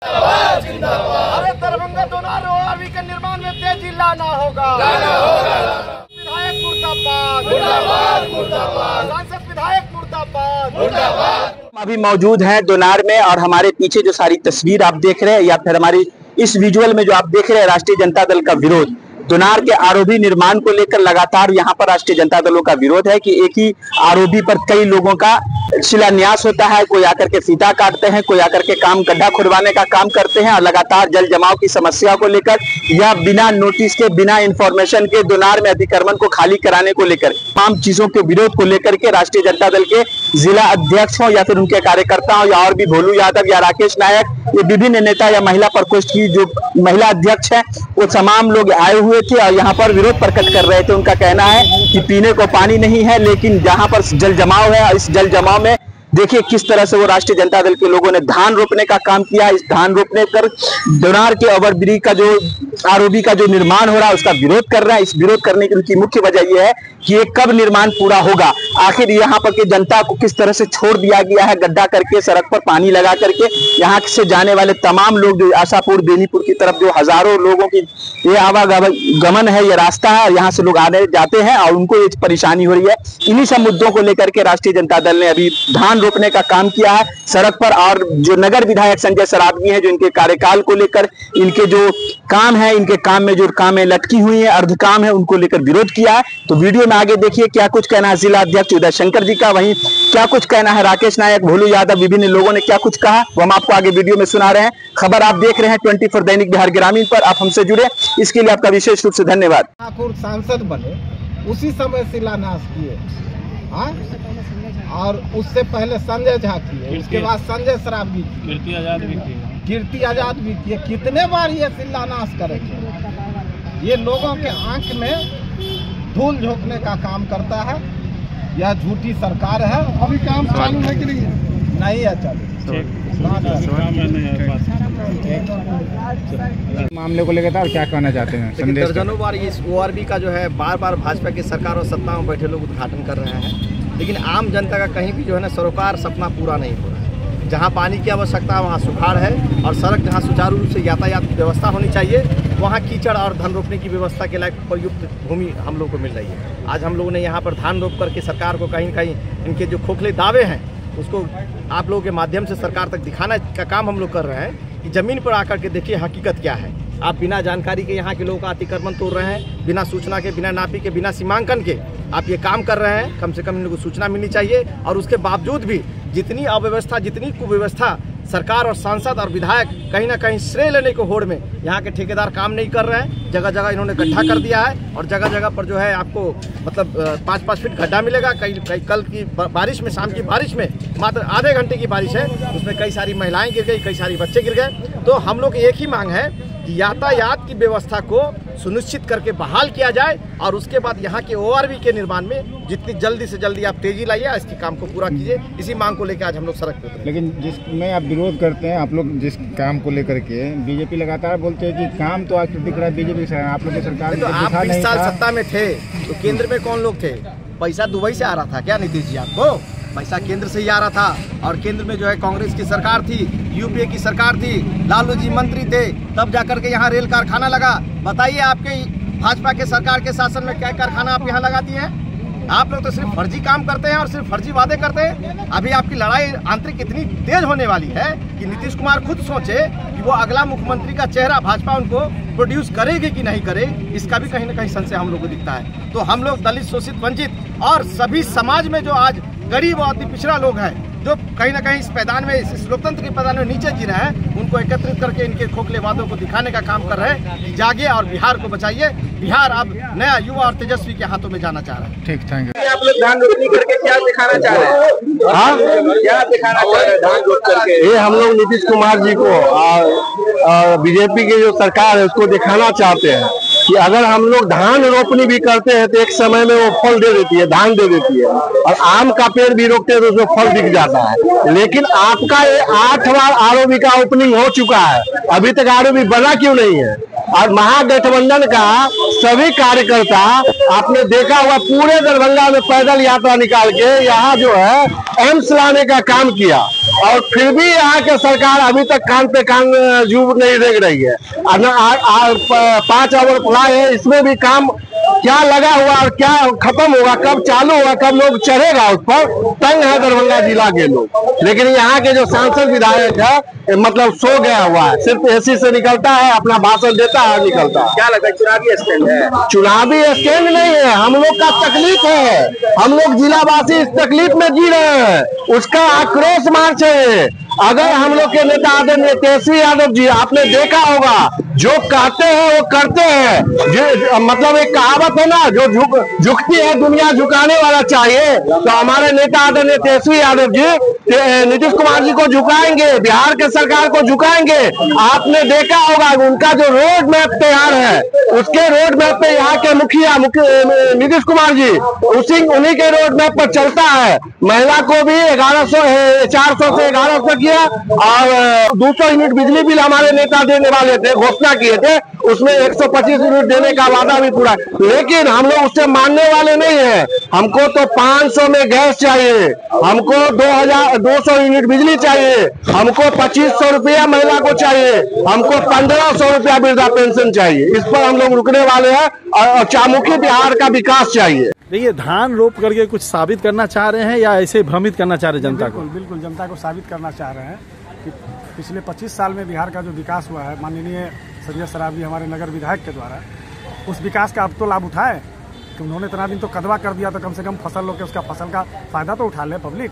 अरे दरभंगा दोनार ओआरवी के निर्माण में तेजी लाना होगा। विधायक मुर्दाबाद, सांसद विधायक मुर्दाबाद। अभी मौजूद हैं दोनार में और हमारे पीछे जो सारी तस्वीर आप देख रहे हैं या फिर हमारी इस विजुअल में जो आप देख रहे हैं राष्ट्रीय जनता दल का विरोध दोनार के आरओबी निर्माण को लेकर लगातार यहाँ पर राष्ट्रीय जनता दलों का विरोध है कि एक ही आरओबी पर कई लोगों का शिलान्यास होता है। कोई आकर के फीता काटते हैं, कोई आकर के काम गड्ढा खुदवाने का काम करते हैं और लगातार जल जमाव की समस्या को लेकर या बिना नोटिस के बिना इंफॉर्मेशन के दोनार में अतिक्रमण को खाली कराने को लेकर तमाम चीजों के विरोध को लेकर के राष्ट्रीय जनता दल के जिला अध्यक्ष हो या फिर उनके कार्यकर्ता हो या और भी भोलू यादव या राकेश नायक, ये विभिन्न नेता या महिला प्रकोष्ठ की जो महिला अध्यक्ष है वो तमाम लोग आए हुए थे और यहाँ पर विरोध प्रकट कर रहे थे। उनका कहना है कि पीने को पानी नहीं है, लेकिन जहाँ पर जल जमाव है इस जल जमाव में देखिए किस तरह से वो राष्ट्रीय जनता दल के लोगों ने धान रोपने का काम किया। इस धान रोपने कर दोनार के ओवरब्रिज का जो आरओबी का जो निर्माण हो रहा है उसका विरोध कर रहा है। इस विरोध करने की उनकी मुख्य वजह यह है कि ये कब निर्माण पूरा होगा, आखिर यहाँ पर के जनता को किस तरह से छोड़ दिया गया है गड्ढा करके, सड़क पर पानी लगा करके। यहाँ से जाने वाले तमाम लोग जो आशापुर बेनीपुर की तरफ जो हजारों लोगों की ये आवागमन है, ये रास्ता है, यहाँ से लोग आने जाते हैं और उनको ये परेशानी हो रही है। इन्हीं सब मुद्दों को लेकर के राष्ट्रीय जनता दल ने अभी धान रोपने का काम किया है सड़क पर। और जो नगर विधायक संजय सरावगी हैं, जो इनके कार्यकाल को लेकर इनके जो काम है, इनके काम में जो कामें लटकी हुई है, अर्ध काम है, उनको लेकर विरोध किया है। तो वीडियो में आगे देखिए क्या कुछ कहना है जिला अध्यक्ष उदय शंकर जी का, वहीं क्या कुछ कहना है राकेश नायक, भोलू यादव, विभिन्न लोगों ने क्या कुछ कहा वो हम आपको आगे वीडियो में सुना रहे हैं। खबर आप देख रहे हैं 24 दैनिक बिहार ग्रामीण पर, आप हमसे जुड़े इसके लिए आपका विशेष रूप से धन्यवाद। ठाकुर सांसद बने उसी समय शिलान्यास किए और उससे पहले संजय झा किए, उसके बाद संजय सरावगी, कीर्ति आजाद भी किए। कितने बार ये शिलान्यास करेंगे? ये लोगों के आंख में धूल झोंकने का काम करता है। यह झूठी सरकार है। अभी काम चालू है कि नहीं है? चालू मामले को लेकर था क्या कहना चाहते हैं? दर्जनों बार इस ओआरबी का जो है बार बार भाजपा की सरकार और सत्ता में बैठे लोग उद्घाटन कर रहे हैं, लेकिन आम जनता का कहीं भी जो है ना सरोकार सपना पूरा नहीं हो रहा है। जहाँ पानी की आवश्यकता है वहाँ सुखाड़ है और सड़क जहाँ सुचारू रूप से यातायात व्यवस्था होनी चाहिए वहाँ कीचड़ और धन रोपने की व्यवस्था के लायक प्रयुक्त भूमि हम लोग को मिल रही है। आज हम लोगों ने यहाँ पर धान रोप करके सरकार को कहीं कहीं इनके जो खोखले दावे हैं उसको आप लोगों के माध्यम से सरकार तक दिखाने का काम हम लोग कर रहे हैं कि ज़मीन पर आकर के देखिए हकीकत क्या है। आप बिना जानकारी के यहाँ के लोगों का अतिक्रमण तोड़ रहे हैं, बिना सूचना के, बिना नापी के, बिना सीमांकन के आप ये काम कर रहे हैं। कम से कम इनको सूचना मिलनी चाहिए और उसके बावजूद भी जितनी अव्यवस्था, जितनी कुव्यवस्था, सरकार और सांसद और विधायक कहीं ना कहीं श्रेय लेने को होड़ में यहाँ के ठेकेदार काम नहीं कर रहे हैं। जगह जगह इन्होंने गड्ढा कर दिया है और जगह जगह पर जो है आपको मतलब 5-5 फीट गड्ढा मिलेगा। कई कल की बारिश में, शाम की बारिश में, मात्र आधे घंटे की बारिश है, उसमें कई सारी महिलाएं गिर गई, कई सारी बच्चे गिर गए। तो हम लोग एक ही मांग है कि यातायात की व्यवस्था को सुनिश्चित करके बहाल किया जाए और उसके बाद यहाँ के ओआरबी के निर्माण में जितनी जल्दी से जल्दी आप तेजी लाइए, इसके काम को पूरा कीजिए। इसी मांग को लेकर आज हम लोग सड़क पे उतरे। लेकिन जिसमें आप विरोध करते हैं, आप लोग जिस काम को लेकर के बीजेपी लगातार बोलते हैं कि काम तो आज दिख रहा है बीजेपी से, आप लोग की सरकार तो आप 20 साल सत्ता में थे तो केंद्र में कौन लोग थे? पैसा दुबई से आ रहा था क्या नीतीश जी? आपको पैसा केंद्र से ही आ रहा था और केंद्र में जो है कांग्रेस की सरकार थी, यूपीए की सरकार थी, लालू जी मंत्री थे, तब जाकर के यहाँ रेल कारखाना लगा। बताइए आपके भाजपा के सरकार के शासन में क्या कारखाना आप यहाँ लगाती हैं? आप लोग तो सिर्फ फर्जी काम करते हैं और सिर्फ फर्जी वादे करते हैं। अभी आपकी लड़ाई आंतरिक इतनी तेज होने वाली है कि नीतीश कुमार खुद सोचे कि वो अगला मुख्यमंत्री का चेहरा भाजपा उनको प्रोड्यूस करेगी कि नहीं करे, इसका भी कहीं ना कहीं संशय हम लोग को दिखता है। तो हम लोग दलित, शोषित, वंचित और सभी समाज में जो आज गरीब और अति पिछड़ा लोग हैं, जो कहीं ना कहीं इस पैदान में, इस लोकतंत्र के पैदान में नीचे जी रहे हैं, उनको एकत्रित करके इनके खोखले वादों को दिखाने का काम कर रहे हैं कि जागिए और बिहार को बचाइए। बिहार अब नया युवा और तेजस्वी के हाथों में जाना चाह रहा है। ठीक, थैंक यू। आप लोग धान रोपनी करके क्या दिखाना चाह रहे हैं? हाँ, क्या दिखाना चाह रहे हैं धान रोप करके? ये हम लोग नीतीश कुमार जी को और बीजेपी की जो सरकार है उसको दिखाना चाहते हैं कि अगर हम लोग धान रोपनी भी करते हैं तो एक समय में वो फल दे देती है, धान दे देती है, और आम का पेड़ भी रोकते हैं तो उसमें फल दिख जाता है। लेकिन आपका ये 8 बार आरओबी का ओपनिंग हो चुका है, अभी तक आरओबी बना क्यों नहीं है? और महागठबंधन का सभी कार्यकर्ता आपने देखा हुआ पूरे दरभंगा में पैदल यात्रा निकाल के यहाँ जो है एम्स लाने का काम किया। और फिर भी यहाँ के सरकार अभी तक कान पे कान जूब नहीं देख रही है। 5 ओवर फ्लाई है, इसमें भी काम क्या लगा हुआ और क्या खत्म होगा, कब चालू होगा, कब लोग चढ़ेगा उस पर, तंग है दरभंगा जिला के लोग। लेकिन यहाँ के जो सांसद विधायक है मतलब सो गया हुआ है, सिर्फ एसी से निकलता है, अपना भाषण देता है, निकलता है। क्या लगता है चुनावी स्टैंड है? चुनावी स्टैंड नहीं है, हम लोग का तकलीफ है, हम लोग जिलावासी इस तकलीफ में जी रहे हैं, उसका आक्रोश मार्च है। अगर हम लोग के नेता आदरणीय तेजस्वी यादव जी, आपने देखा होगा जो कहते हैं वो करते हैं, मतलब एक कहावत है ना, जो झुकती है दुनिया झुकाने वाला चाहिए। तो हमारे नेता आदरणीय तेजस्वी यादव जी नीतीश कुमार जी को झुकाएंगे, बिहार के सरकार को झुकाएंगे। आपने देखा होगा उनका जो रोड मैप तैयार है, उसके रोड मैप पे यहाँ के मुखिया नीतीश कुमार जी उन्हीं के रोड मैप पर चलता है। महिला को भी 400 से 1100 किया और 200 यूनिट बिजली बिल हमारे नेता देने वाले थे, घोषणा किए थे, उसमें 125 यूनिट देने का वादा भी पूरा। लेकिन हम लोग उससे मानने वाले नहीं है। हमको तो 500 में गैस चाहिए, हमको 200 यूनिट बिजली चाहिए, हमको 2500 रुपया महिला को चाहिए, हमको 1500 रुपया वृद्धा पेंशन चाहिए। इस पर हम लोग रुकने वाले हैं और चामुखी बिहार का विकास चाहिए। देखिए, धान रोप करके कुछ साबित करना चाह रहे हैं या ऐसे भ्रमित करना चाह रहे हैं जनता को? बिल्कुल जनता को साबित करना चाह रहे हैं कि पिछले 25 साल में बिहार का जो विकास हुआ है, माननीय संजय सरावगी हमारे नगर विधायक के द्वारा, उस विकास का अब तो लाभ उठाए कि उन्होंने इतना दिन तो कदवा कर दिया, तो कम से कम फसल लोग के उसका फसल का फायदा तो उठा ले पब्लिक।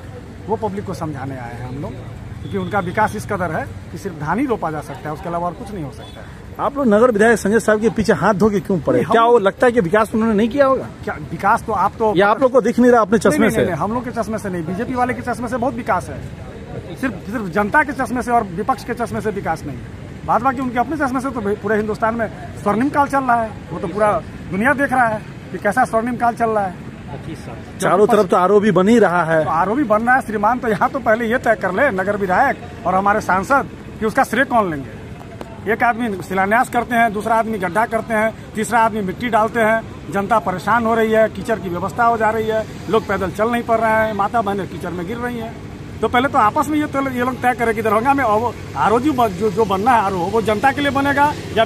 वो पब्लिक को समझाने आए हैं हम लोग, क्योंकि उनका विकास इस कदर है कि सिर्फ धान ही रोपा जा सकता है, उसके अलावा और कुछ नहीं हो सकता है। आप लोग नगर विधायक संजय साहब के पीछे हाथ धो के क्यों पड़े? क्या वो लगता है कि विकास उन्होंने नहीं किया होगा? क्या विकास तो आप तो या आप लोग को दिख नहीं रहा अपने चश्मे से? नहीं, हम लोग के चश्मे से नहीं, बीजेपी वाले के चश्मे से बहुत विकास है। सिर्फ जनता के चश्मे से और विपक्ष के चश्मे से विकास नहीं है। बाद बाकी उनके अपने चश्मे से तो पूरे हिंदुस्तान में स्वर्णिम काल चल रहा है, वो तो पूरा दुनिया देख रहा है कि कैसा स्वर्णिम काल चल रहा है। 25 साल चारों तरफ तो आरओबी बन ही रहा है। तो आरओबी बन रहा है श्रीमान, तो यहाँ तो पहले ये तय कर ले नगर विधायक और हमारे सांसद कि उसका श्रेय कौन लेंगे। एक आदमी शिलान्यास करते हैं, दूसरा आदमी गड्ढा करते हैं, तीसरा आदमी मिट्टी डालते हैं, जनता परेशान हो रही है, कीचड़ की व्यवस्था हो जा रही है, लोग पैदल चल नहीं पा रहे हैं, माता बहनें कीचड़ में गिर रही हैं। तो पहले तो आपस में ये लोग तय करें कि दरभंगा में आरओ जो बनना है आरओ वो जनता के लिए बनेगा या